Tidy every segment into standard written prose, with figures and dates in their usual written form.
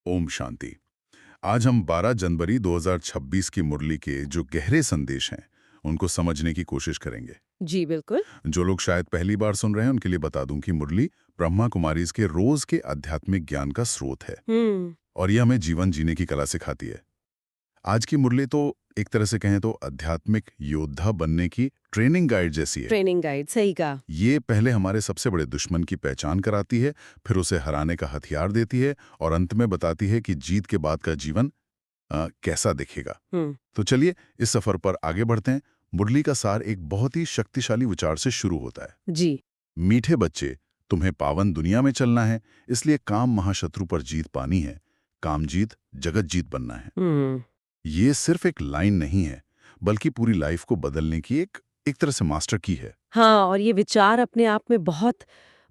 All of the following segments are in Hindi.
ओम शांति। आज हम 12 जनवरी 2026 की मुरली के जो गहरे संदेश हैं उनको समझने की कोशिश करेंगे। जी बिल्कुल। जो लोग शायद पहली बार सुन रहे हैं उनके लिए बता दूं कि मुरली ब्रह्मा कुमारीज के रोज के आध्यात्मिक ज्ञान का स्रोत है और ये हमें जीवन जीने की कला सिखाती है। आज की मुरली तो एक तरह से कहें तो आध्यात्मिक योद्धा बनने की ट्रेनिंग गाइड जैसी है। ट्रेनिंग गाइड, सही कहा। ये पहले हमारे सबसे बड़े दुश्मन की पहचान कराती है, फिर उसे हराने का हथियार देती है और अंत में बताती है कि जीत के बाद का जीवन कैसा दिखेगा। तो चलिए इस सफर पर आगे बढ़ते हैं। मुरली का सार एक बहुत ही शक्तिशाली विचार से शुरू होता है। जी। मीठे बच्चे, तुम्हें पावन दुनिया में चलना है, इसलिए काम महाशत्रु पर जीत पानी है, काम जीत जगत जीत बनना है। ये सिर्फ एक लाइन नहीं है, बल्कि पूरी लाइफ को बदलने की एक तरह से मास्टर की है। हाँ, और ये विचार अपने आप में बहुत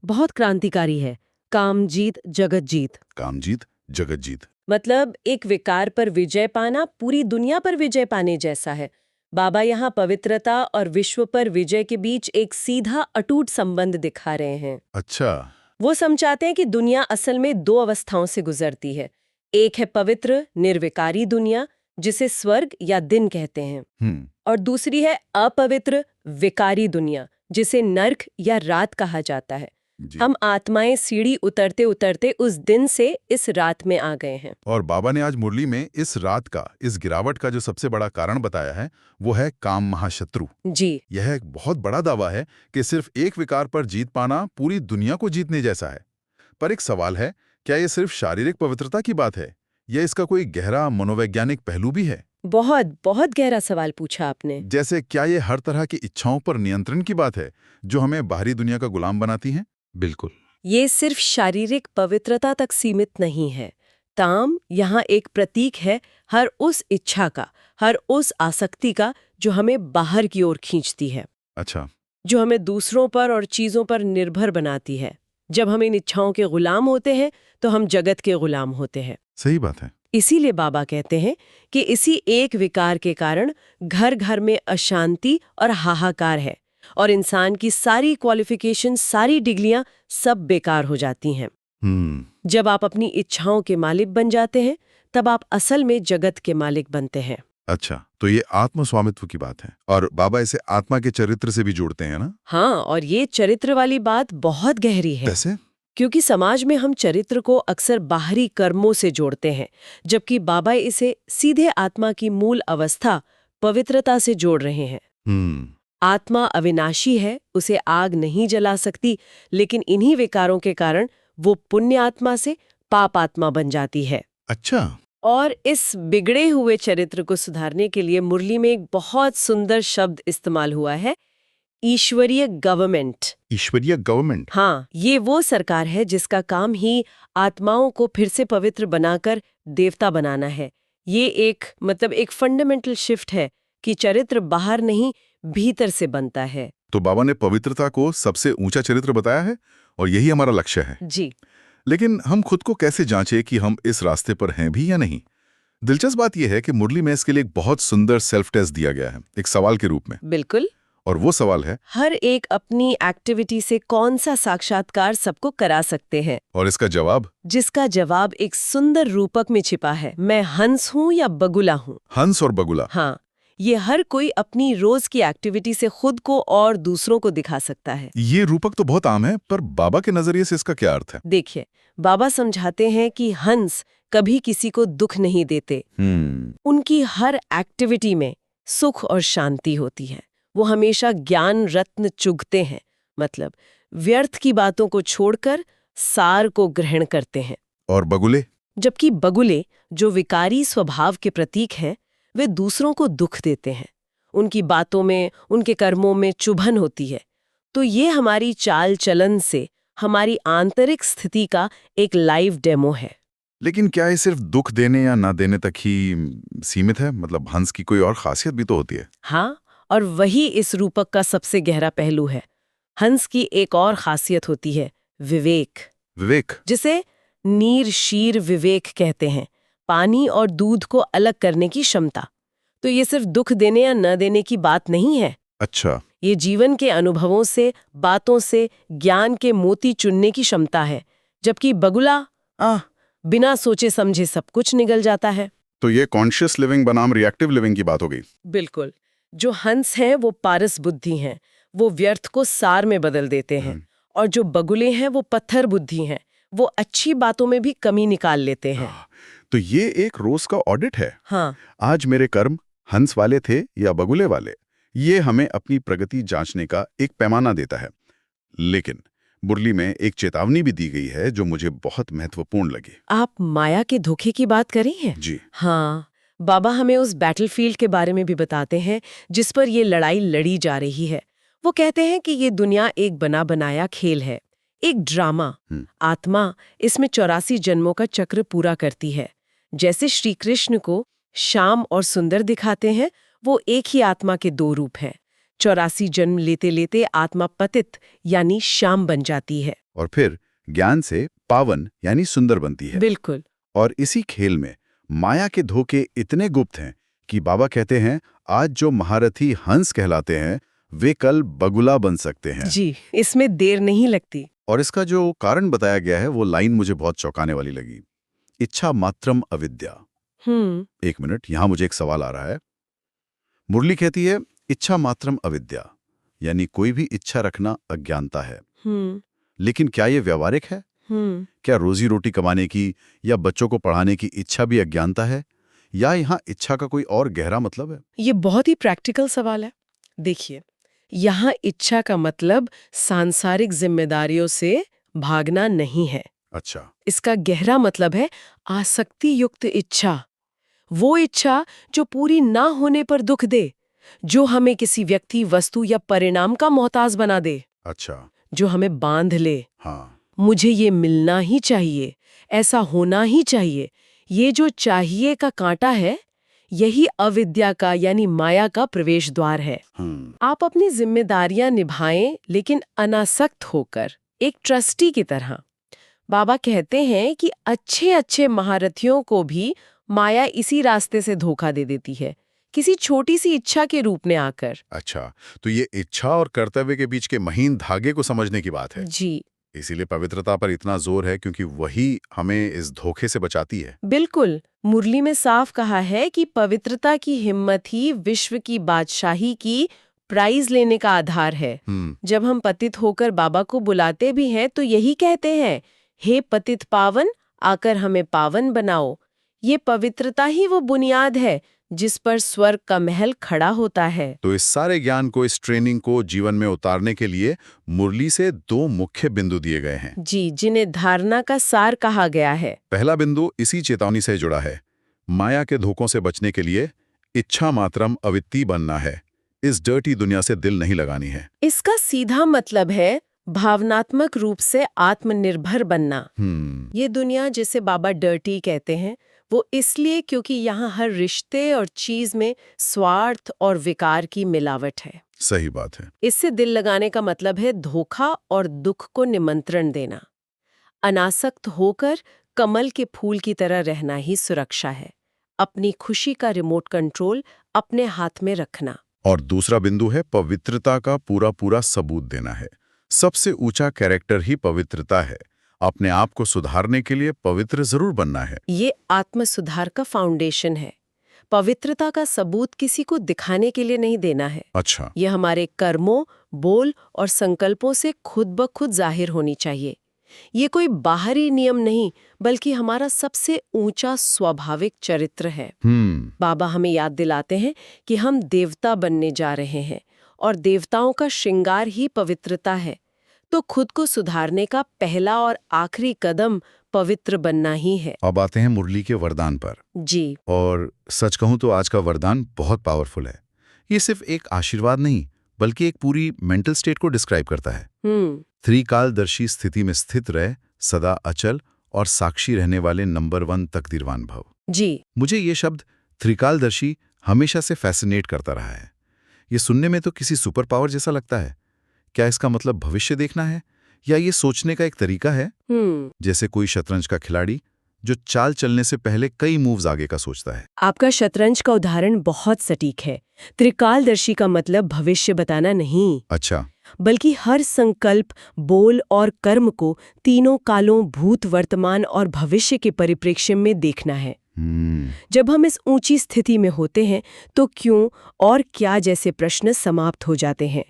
बहुत क्रांतिकारी है। काम जीत जगत जीत। काम जीत जगत जीत मतलब एक विकार पर विजय पाना पूरी दुनिया पर विजय पाने जैसा है। बाबा यहाँ पवित्रता और विश्व पर विजय के बीच एक सीधा अटूट संबंध दिखा रहे हैं। अच्छा। वो समझाते हैं कि दुनिया असल में दो अवस्थाओं से गुजरती है। एक है पवित्र निर्विकारी दुनिया, जिसे स्वर्ग या दिन कहते हैं, और दूसरी है अपवित्र विकारी दुनिया, जिसे नर्क या रात कहा जाता है। हम आत्माएं सीढ़ी उतरते उतरते उस दिन से इस रात में आ गए हैं। और बाबा ने आज मुरली में इस रात का, इस गिरावट का जो सबसे बड़ा कारण बताया है वो है काम महाशत्रु। जी। यह एक बहुत बड़ा दावा है कि सिर्फ एक विकार पर जीत पाना पूरी दुनिया को जीतने जैसा है। पर एक सवाल है, क्या यह सिर्फ शारीरिक पवित्रता की बात है या इसका कोई गहरा मनोवैज्ञानिक पहलू भी है? बहुत बहुत गहरा सवाल पूछा आपने। जैसे क्या ये हर तरह की इच्छाओं पर नियंत्रण की बात है जो हमें बाहरी दुनिया का गुलाम बनाती हैं? बिल्कुल। ये सिर्फ शारीरिक पवित्रता तक सीमित नहीं है। ताम यहाँ एक प्रतीक है हर उस इच्छा का, हर उस आसक्ति का जो हमें बाहर की ओर खींचती है। अच्छा। जो हमें दूसरों पर और चीजों पर निर्भर बनाती है। जब हम इन इच्छाओं के गुलाम होते हैं तो हम जगत के गुलाम होते हैं। सही बात है। इसीलिए बाबा कहते हैं कि इसी एक विकार के कारण घर घर में अशांति और हाहाकार है और इंसान की सारी क्वालिफिकेशन, सारी डिग्रियां सब बेकार हो जाती हैं। जब आप अपनी इच्छाओं के मालिक बन जाते हैं तब आप असल में जगत के मालिक बनते हैं। अच्छा, तो ये आत्म स्वामित्व की बात है और बाबा इसे आत्मा के चरित्र से भी जोड़ते हैं ना? हाँ, और ये चरित्र वाली बात बहुत गहरी है। कैसे? क्योंकि समाज में हम चरित्र को अक्सर बाहरी कर्मों से जोड़ते हैं, जबकि बाबा इसे सीधे आत्मा की मूल अवस्था पवित्रता से जोड़ रहे हैं। आत्मा अविनाशी है, उसे आग नहीं जला सकती, लेकिन इन्हीं विकारों के कारण वो पुण्य आत्मा से पाप आत्मा बन जाती है। अच्छा। और इस बिगड़े हुए चरित्र को सुधारने के लिए मुरली में एक बहुत सुंदर शब्द इस्तेमाल हुआ है, ईश्वरीय गवर्नमेंट। ईश्वरीय गवर्नमेंट? हाँ, ये वो सरकार है जिसका काम ही आत्माओं को फिर से पवित्र बनाकर देवता बनाना है। ये एक फंडामेंटल शिफ्ट है कि चरित्र बाहर नहीं भीतर से बनता है। तो बाबा ने पवित्रता को सबसे ऊंचा चरित्र बताया है और यही हमारा लक्ष्य है। जी। लेकिन हम खुद को कैसे जांचें कि हम इस रास्ते पर हैं भी या नहीं? दिलचस्प बात यह है कि मुरली में इसके लिए एक बहुत सुंदर सेल्फ टेस्ट दिया गया है, एक सवाल के रूप में। बिल्कुल। और वो सवाल है, हर एक अपनी एक्टिविटी से कौन सा साक्षात्कार सबको करा सकते हैं? और इसका जवाब? जिसका जवाब एक सुंदर रूपक में छिपा है, मैं हंस हूँ या बगुला हूँ। हंस और बगुला। हाँ, ये हर कोई अपनी रोज की एक्टिविटी से खुद को और दूसरों को दिखा सकता है। ये रूपक तो बहुत आम है, पर बाबा के नजरिए से इसका क्या अर्थ है? देखिए, बाबा समझाते हैं कि हंस कभी किसी को दुख नहीं देते। उनकी हर एक्टिविटी में सुख और शांति होती है। वो हमेशा ज्ञान रत्न चुगते हैं, मतलब व्यर्थ की बातों को छोड़कर सार को ग्रहण करते हैं। और बगुले? जबकि बगुले, जो विकारी स्वभाव के प्रतीक हैं, वे दूसरों को दुख देते हैं। उनकी बातों में, उनके कर्मों में चुभन होती है। तो ये हमारी चाल चलन से हमारी आंतरिक स्थिति का एक लाइव डेमो है। लेकिन क्या ये सिर्फ दुख देने या ना देने तक ही सीमित है? मतलब हंस की कोई और खासियत भी तो होती है। हाँ, और वही इस रूपक का सबसे गहरा पहलू है। हंस की एक और खासियत होती है, विवेक। विवेक? जिसे नीर शीर विवेक कहते हैं, पानी और दूध को अलग करने की क्षमता। तो ये सिर्फ दुख देने या न देने की बात नहीं है। अच्छा। ये जीवन के अनुभवों से, बातों से ज्ञान के मोती चुनने की क्षमता है। जबकि बगुला बिना सोचे समझे सब कुछ निगल जाता है। तो ये कॉन्शियस लिविंग बनाम रिएक्टिव लिविंग की बात हो गई। बिल्कुल। जो हंस हैं वो पारस बुद्धि हैं, वो व्यर्थ को सार में बदल देते हैं। और जो बगुले हैं वो पत्थर बुद्धि हैं, वो अच्छी बातों में भी कमी निकाल लेते हैं। तो ये एक रोज का ऑडिट है। हाँ। आज मेरे कर्म हंस वाले थे या बगुले वाले, ये हमें अपनी प्रगति जांचने का एक पैमाना देता है। लेकिन मुरली में एक चेतावनी भी दी गई है जो मुझे बहुत महत्वपूर्ण लगी। आप माया के धोखे की बात कर रही हैं? जी हाँ, बाबा हमें उस बैटलफील्ड के बारे में भी बताते हैं जिस पर ये लड़ाई लड़ी जा रही है। वो कहते हैं कि ये दुनिया एक बना बनाया खेल है, एक ड्रामा। आत्मा इसमें 84 जन्मों का चक्र पूरा करती है। जैसे श्री कृष्ण को श्याम और सुंदर दिखाते हैं, वो एक ही आत्मा के दो रूप हैं। 84 जन्म लेते लेते आत्मा पतित यानी श्याम बन जाती है और फिर ज्ञान से पावन यानी सुंदर बनती है। बिल्कुल। और इसी खेल में माया के धोखे इतने गुप्त हैं कि बाबा कहते हैं आज जो महारथी हंस कहलाते हैं वे कल बगुला बन सकते हैं। जी, इसमें देर नहीं लगती। और इसका जो कारण बताया गया है वो लाइन मुझे बहुत चौंकाने वाली लगी। इच्छा मात्रम अविद्या। एक मिनट, यहां मुझे एक सवाल आ रहा है। मुरली कहती है इच्छा मात्रम अविद्या, यानी कोई भी इच्छा रखना अज्ञानता है। लेकिन क्या ये व्यावहारिक है? क्या रोजी रोटी कमाने की या बच्चों को पढ़ाने की इच्छा भी अज्ञानता है, या यहाँ इच्छा का कोई और गहरा मतलब है? ये बहुत ही प्रैक्टिकल सवाल है। देखिए, यहाँ इच्छा का मतलब सांसारिक जिम्मेदारियों से भागना नहीं है। अच्छा। इसका गहरा मतलब है आसक्ति युक्त इच्छा। वो इच्छा जो पूरी ना होने पर दुख दे, जो हमें किसी व्यक्ति, वस्तु या परिणाम का मोहताज बना दे। अच्छा। जो हमें बांध ले। हाँ। मुझे ये मिलना ही चाहिए, ऐसा होना ही चाहिए। ये जो चाहिए का कांटा है, यही अविद्या का यानी माया का प्रवेश द्वार है। आप अपनी जिम्मेदारियां निभाएं लेकिन अनासक्त होकर, एक ट्रस्टी की तरह। बाबा कहते हैं कि अच्छे अच्छे महारथियों को भी माया इसी रास्ते से धोखा दे देती है, किसी छोटी सी इच्छा के रूप में आकर। अच्छा, तो ये इच्छा और कर्तव्य के बीच के महीन धागे को समझने की बात है। जी, इसीलिए पवित्रता पर इतना जोर है, क्योंकि वही हमें इस धोखे से बचाती है। बिल्कुल। मुरली में साफ कहा है कि पवित्रता की हिम्मत ही विश्व की बादशाही की प्राइज लेने का आधार है। जब हम पतित होकर बाबा को बुलाते भी हैं तो यही कहते हैं, हे पतित पावन, आकर हमें पावन बनाओ। ये पवित्रता ही वो बुनियाद है जिस पर स्वर्ग का महल खड़ा होता है। तो इस सारे ज्ञान को, इस ट्रेनिंग को जीवन में उतारने के लिए मुरली से दो मुख्य बिंदु दिए गए हैं। जी, जिन्हें धारणा का सार कहा गया है। पहला बिंदु इसी चेतावनी से जुड़ा है। माया के धोखों से बचने के लिए इच्छा मात्रम अवित्ती बनना है। इस डर्टी दुनिया से दिल नहीं लगानी है। इसका सीधा मतलब है भावनात्मक रूप से आत्मनिर्भर बनना। ये दुनिया जिसे बाबा डर्टी कहते हैं, वो इसलिए क्योंकि यहाँ हर रिश्ते और चीज में स्वार्थ और विकार की मिलावट है। सही बात है। इससे दिल लगाने का मतलब है धोखा और दुख को निमंत्रण देना। अनासक्त होकर कमल के फूल की तरह रहना ही सुरक्षा है। अपनी खुशी का रिमोट कंट्रोल अपने हाथ में रखना। और दूसरा बिंदु है पवित्रता का पूरा पूरा सबूत देना है। सबसे ऊंचा कैरेक्टर ही पवित्रता है। अपने आप को सुधारने के लिए पवित्र जरूर बनना है। ये आत्म सुधार का फाउंडेशन है। पवित्रता का सबूत किसी को दिखाने के लिए नहीं देना है। अच्छा। ये हमारे कर्मों, बोल और संकल्पों से खुद ब खुद जाहिर होनी चाहिए। ये कोई बाहरी नियम नहीं, बल्कि हमारा सबसे ऊंचा स्वाभाविक चरित्र है। बाबा हमें याद दिलाते हैं कि हम देवता बनने जा रहे हैं और देवताओं का श्रृंगार ही पवित्रता है। तो खुद को सुधारने का पहला और आखिरी कदम पवित्र बनना ही है। अब आते हैं मुरली के वरदान पर। जी। और सच कहूं तो आज का वरदान बहुत पावरफुल है। ये सिर्फ एक आशीर्वाद नहीं, बल्कि एक पूरी मेंटल स्टेट को डिस्क्राइब करता है। त्रिकालदर्शी स्थिति में स्थित रहे, सदा अचल और साक्षी रहने वाले नंबर 1 तकदीरवान भव। जी। मुझे ये शब्द त्रिकालदर्शी हमेशा से फैसिनेट करता रहा है। ये सुनने में तो किसी सुपर पावर जैसा लगता है। क्या इसका मतलब भविष्य देखना है, या ये सोचने का एक तरीका है? जैसे कोई शतरंज का खिलाड़ी जो चाल चलने से पहले कई मूव्स आगे का सोचता है। आपका शतरंज का उदाहरण बहुत सटीक है। त्रिकालदर्शी का मतलब भविष्य बताना नहीं। अच्छा। बल्कि हर संकल्प, बोल और कर्म को तीनों कालों, भूत, वर्तमान और भविष्य के परिप्रेक्ष्य में देखना है। जब हम इस ऊंची स्थिति में होते हैं तो क्यों और क्या जैसे प्रश्न समाप्त हो जाते हैं।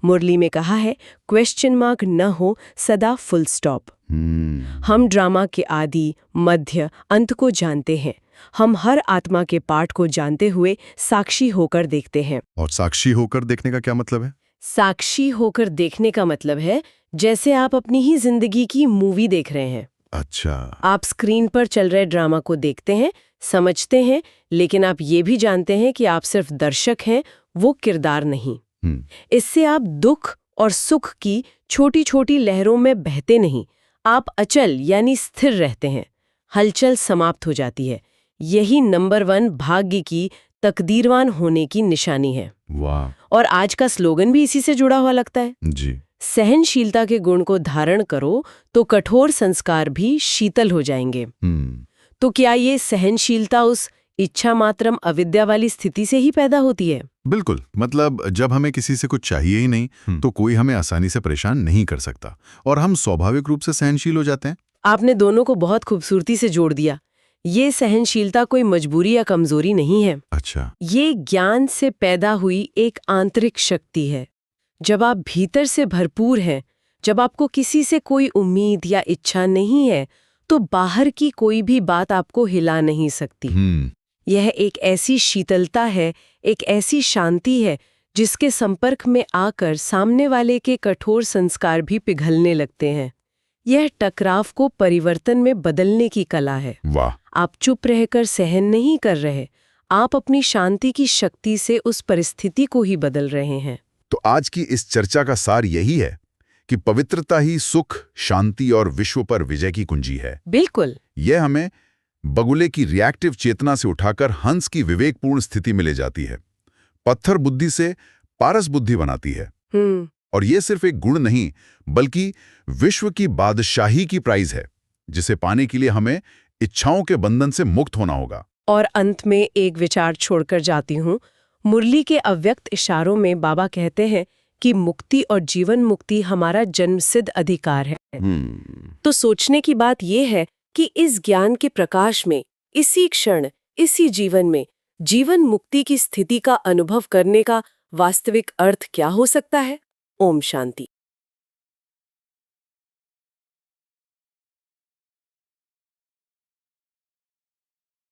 मुरली में कहा है, क्वेश्चन मार्क न हो, सदा फुल स्टॉप। हम ड्रामा के आदि, मध्य, अंत को जानते हैं। हम हर आत्मा के पाठ को जानते हुए साक्षी होकर देखते हैं। और साक्षी होकर देखने का क्या मतलब है? साक्षी होकर देखने का मतलब है जैसे आप अपनी ही जिंदगी की मूवी देख रहे हैं। अच्छा। आप स्क्रीन पर चल रहे ड्रामा को देखते हैं, समझते हैं, लेकिन आप ये भी जानते हैं कि आप सिर्फ दर्शक हैं, वो किरदार नहीं। इससे आप दुख और सुख की छोटी छोटी लहरों में बहते नहीं, आप अचल यानी स्थिर रहते हैं। हलचल समाप्त हो जाती है। यही नंबर 1 भाग्य की, तकदीरवान होने की निशानी है। वाह। और आज का स्लोगन भी इसी से जुड़ा हुआ लगता है जी। सहनशीलता के गुण को धारण करो तो कठोर संस्कार भी शीतल हो जाएंगे। तो क्या ये सहनशीलता उस इच्छा मात्रम अविद्या वाली स्थिति से ही पैदा होती है? बिल्कुल। मतलब जब हमें किसी से कुछ चाहिए ही नहीं तो कोई हमें आसानी से परेशान नहीं कर सकता और हम स्वाभाविक रूप से सहनशील हो जाते हैं। आपने दोनों को बहुत खूबसूरती से जोड़ दिया। ये सहनशीलता कोई मजबूरी या कमजोरी नहीं है। अच्छा। ये ज्ञान से पैदा हुई एक आंतरिक शक्ति है। जब आप भीतर से भरपूर हैं, जब आपको किसी से कोई उम्मीद या इच्छा नहीं है, तो बाहर की कोई भी बात आपको हिला नहीं सकती। यह एक ऐसी शीतलता है, एक ऐसी शांति है, जिसके संपर्क में आकर सामने वाले के कठोर संस्कार भी पिघलने लगते हैं। यह टकराव को परिवर्तन में बदलने की कला है। वाह। आप चुप रहकर सहन नहीं कर रहे, आप अपनी शांति की शक्ति से उस परिस्थिति को ही बदल रहे हैं। तो आज की इस चर्चा का सार यही है कि पवित्रता ही सुख, शांति और विश्व पर विजय की कुंजी है। बिल्कुल। यह हमें बगुले की रिएक्टिव चेतना से उठाकर हंस की विवेकपूर्ण स्थिति में ले जाती है, पत्थर बुद्धि से पारस बुद्धि बनाती है। और यह सिर्फ एक गुण नहीं, बल्कि विश्व की बादशाही की प्राइज है, जिसे पाने के लिए हमें इच्छाओं के बंधन से मुक्त होना होगा। और अंत में एक विचार छोड़कर जाती हूँ। मुरली के अव्यक्त इशारों में बाबा कहते हैं कि मुक्ति और जीवन मुक्ति हमारा जन्मसिद्ध अधिकार है। तो सोचने की बात यह है कि इस ज्ञान के प्रकाश में, इसी क्षण, इसी जीवन में जीवन मुक्ति की स्थिति का अनुभव करने का वास्तविक अर्थ क्या हो सकता है? ओम शांति।